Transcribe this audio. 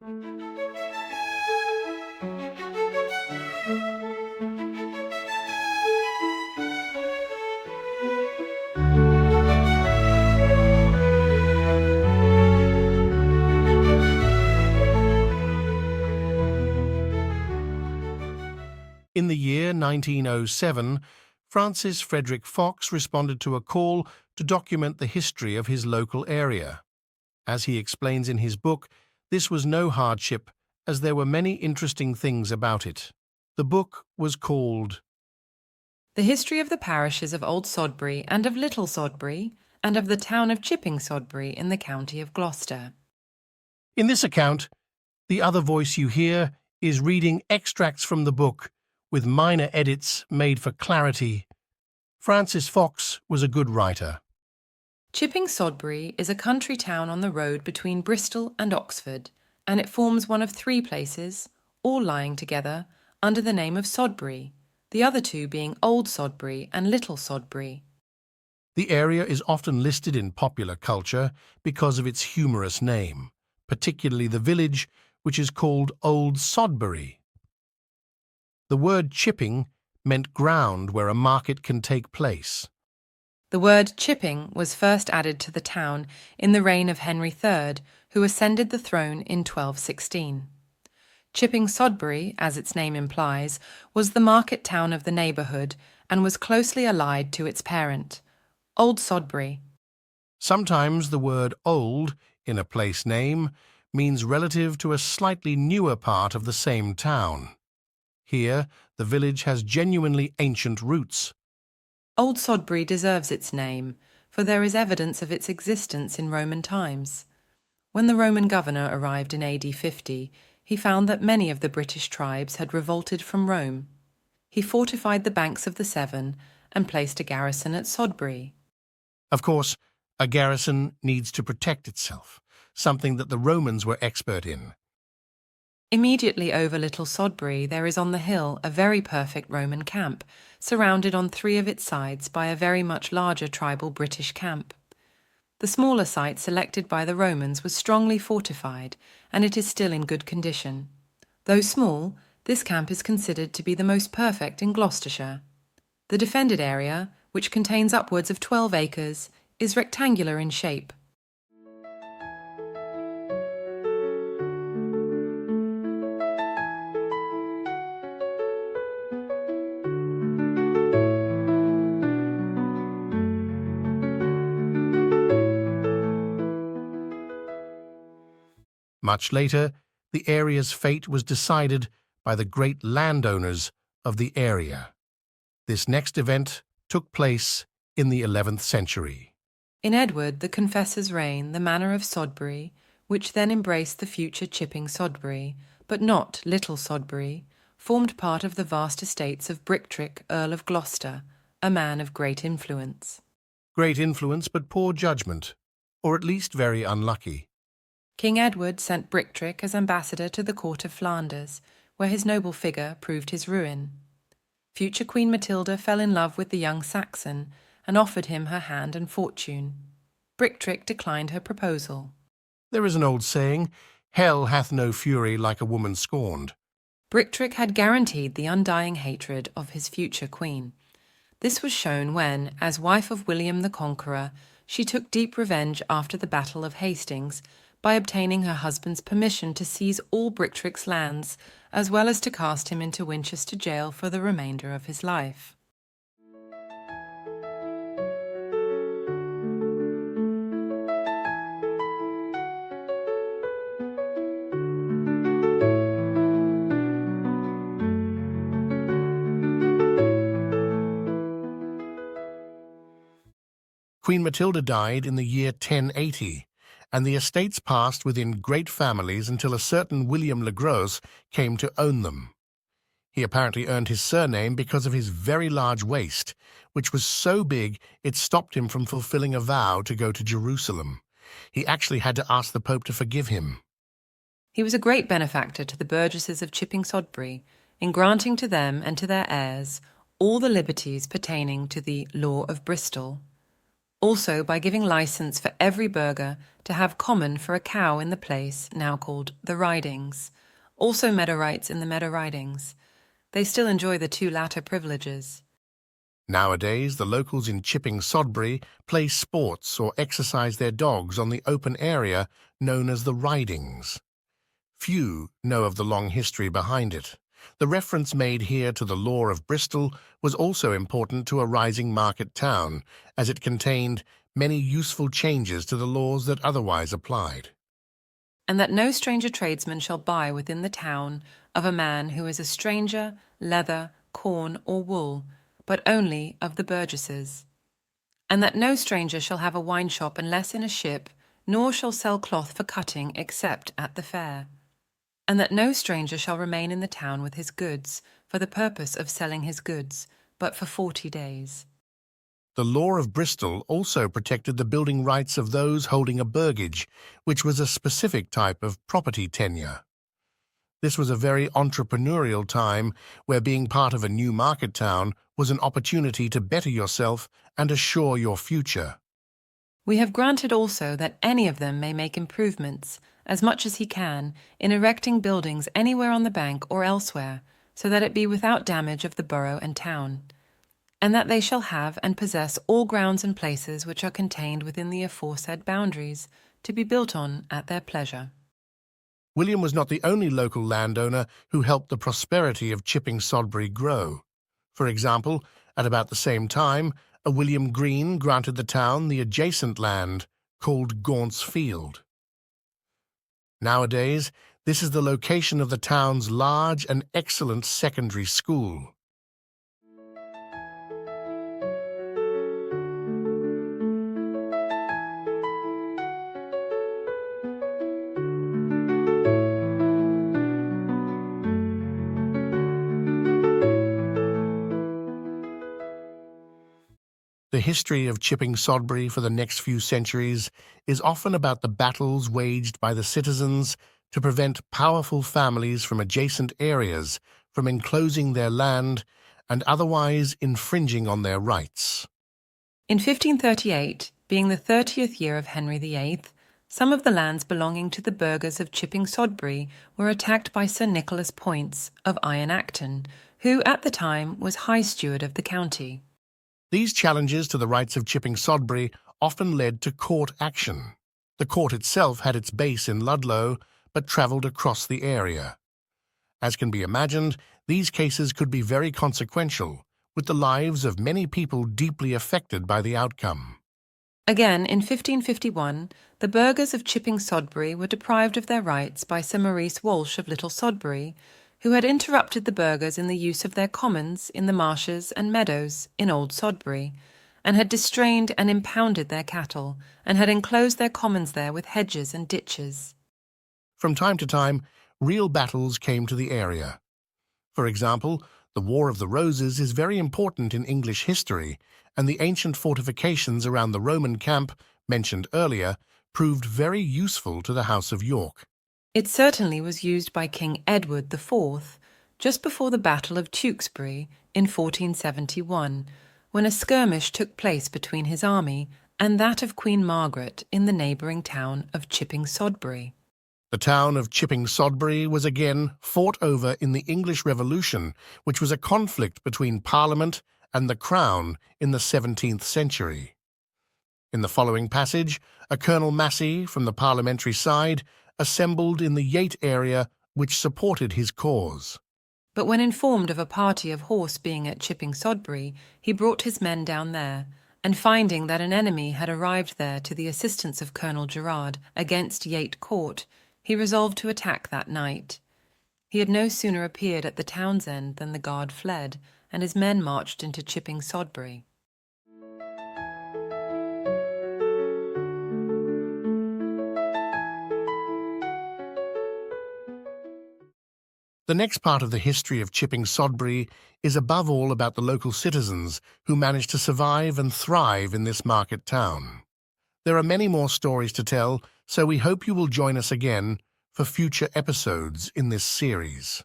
In the year 1907, Francis Frederick Fox responded to a call to document the history of his local area. As he explains in his book, this was no hardship, as there were many interesting things about it. The book was called The History of the Parishes of Old Sodbury and of Little Sodbury, and of the town of Chipping Sodbury in the county of Gloucester. In this account, the other voice you hear is reading extracts from the book, with minor edits made for clarity. Francis Fox was a good writer. Chipping Sodbury is a country town on the road between Bristol and Oxford, and it forms one of three places, all lying together, under the name of Sodbury, the other two being Old Sodbury and Little Sodbury. The area is often listed in popular culture because of its humorous name, particularly the village, which is called Old Sodbury. The word chipping meant ground where a market can take place. The word chipping was first added to the town in the reign of Henry III, who ascended the throne in 1216. Chipping Sodbury, as its name implies, was the market town of the neighbourhood and was closely allied to its parent, Old Sodbury. Sometimes the word old in a place name means relative to a slightly newer part of the same town. Here, the village has genuinely ancient roots. Old Sodbury deserves its name, for there is evidence of its existence in Roman times. When the Roman governor arrived in AD 50, he found that many of the British tribes had revolted from Rome. He fortified the banks of the Severn and placed a garrison at Sodbury. Of course, a garrison needs to protect itself, something that the Romans were expert in. Immediately over Little Sodbury there is on the hill a very perfect Roman camp, surrounded on three of its sides by a very much larger tribal British camp. The smaller site selected by the Romans was strongly fortified, and it is still in good condition. Though small, this camp is considered to be the most perfect in Gloucestershire. The defended area, which contains upwards of 12 acres, is rectangular in shape. Much later, the area's fate was decided by the great landowners of the area. This next event took place in the 11th century. In Edward the Confessor's reign, the manor of Sodbury, which then embraced the future Chipping Sodbury, but not Little Sodbury, formed part of the vast estates of Brictric, Earl of Gloucester, a man of great influence. Great influence, but poor judgment, or at least very unlucky. King Edward sent Brictric as ambassador to the court of Flanders, where his noble figure proved his ruin. Future Queen Matilda fell in love with the young Saxon and offered him her hand and fortune. Brictric declined her proposal. There is an old saying, "Hell hath no fury like a woman scorned." Brictric had guaranteed the undying hatred of his future queen. This was shown when, as wife of William the Conqueror, she took deep revenge after the Battle of Hastings by obtaining her husband's permission to seize all Brictric's lands, as well as to cast him into Winchester jail for the remainder of his life. Queen Matilda died in the year 1080, and the estates passed within great families until a certain William le Gros came to own them. He apparently earned his surname because of his very large waist, which was so big it stopped him from fulfilling a vow to go to Jerusalem. He actually had to ask the Pope to forgive him. He was a great benefactor to the burgesses of Chipping Sodbury, in granting to them and to their heirs all the liberties pertaining to the law of Bristol. Also by giving license for every burgher to have common for a cow in the place now called the Ridings, also meadow rights in the meadow ridings. They still enjoy the two latter privileges. Nowadays, the locals in Chipping Sodbury play sports or exercise their dogs on the open area known as the Ridings. Few know of the long history behind it. The reference made here to the law of Bristol was also important to a rising market town, as it contained many useful changes to the laws that otherwise applied. And that no stranger tradesman shall buy within the town of a man who is a stranger, leather, corn, or wool, but only of the burgesses. And that no stranger shall have a wine shop unless in a ship, nor shall sell cloth for cutting except at the fair. And that no stranger shall remain in the town with his goods for the purpose of selling his goods, but for 40 days. The law of Bristol also protected the building rights of those holding a burgage, which was a specific type of property tenure. This was a very entrepreneurial time where being part of a new market town was an opportunity to better yourself and assure your future. We have granted also that any of them may make improvements, as much as he can, in erecting buildings anywhere on the bank or elsewhere, so that it be without damage of the borough and town, and that they shall have and possess all grounds and places which are contained within the aforesaid boundaries, to be built on at their pleasure. William was not the only local landowner who helped the prosperity of Chipping Sodbury grow. For example, at about the same time, a William Green granted the town the adjacent land, called Gaunt's Field. Nowadays, this is the location of the town's large and excellent secondary school. The history of Chipping Sodbury for the next few centuries is often about the battles waged by the citizens to prevent powerful families from adjacent areas from enclosing their land and otherwise infringing on their rights. In 1538, being the 30th year of Henry VIII, some of the lands belonging to the burghers of Chipping Sodbury were attacked by Sir Nicholas Poyntz of Iron Acton, who at the time was High Steward of the county. These challenges to the rights of Chipping Sodbury often led to court action. The court itself had its base in Ludlow, but travelled across the area. As can be imagined, these cases could be very consequential, with the lives of many people deeply affected by the outcome. Again, in 1551, the burghers of Chipping Sodbury were deprived of their rights by Sir Maurice Walsh of Little Sodbury, who had interrupted the burghers in the use of their commons in the marshes and meadows in Old Sodbury, and had distrained and impounded their cattle, and had enclosed their commons there with hedges and ditches. From time to time, real battles came to the area. For example, the War of the Roses is very important in English history, and the ancient fortifications around the Roman camp, mentioned earlier, proved very useful to the House of York. It certainly was used by King Edward IV just before the Battle of Tewkesbury in 1471, when a skirmish took place between his army and that of Queen Margaret in the neighbouring town of Chipping Sodbury. The town of Chipping Sodbury was again fought over in the English Revolution, which was a conflict between Parliament and the Crown in the 17th century. In the following passage, a Colonel Massey from the parliamentary side assembled in the Yate area which supported his cause. But when informed of a party of horse being at Chipping Sodbury, he brought his men down there, and finding that an enemy had arrived there to the assistance of Colonel Gerard against Yate Court, he resolved to attack that night. He had no sooner appeared at the town's end than the guard fled, and his men marched into Chipping Sodbury. The next part of the history of Chipping Sodbury is above all about the local citizens who managed to survive and thrive in this market town. There are many more stories to tell, so we hope you will join us again for future episodes in this series.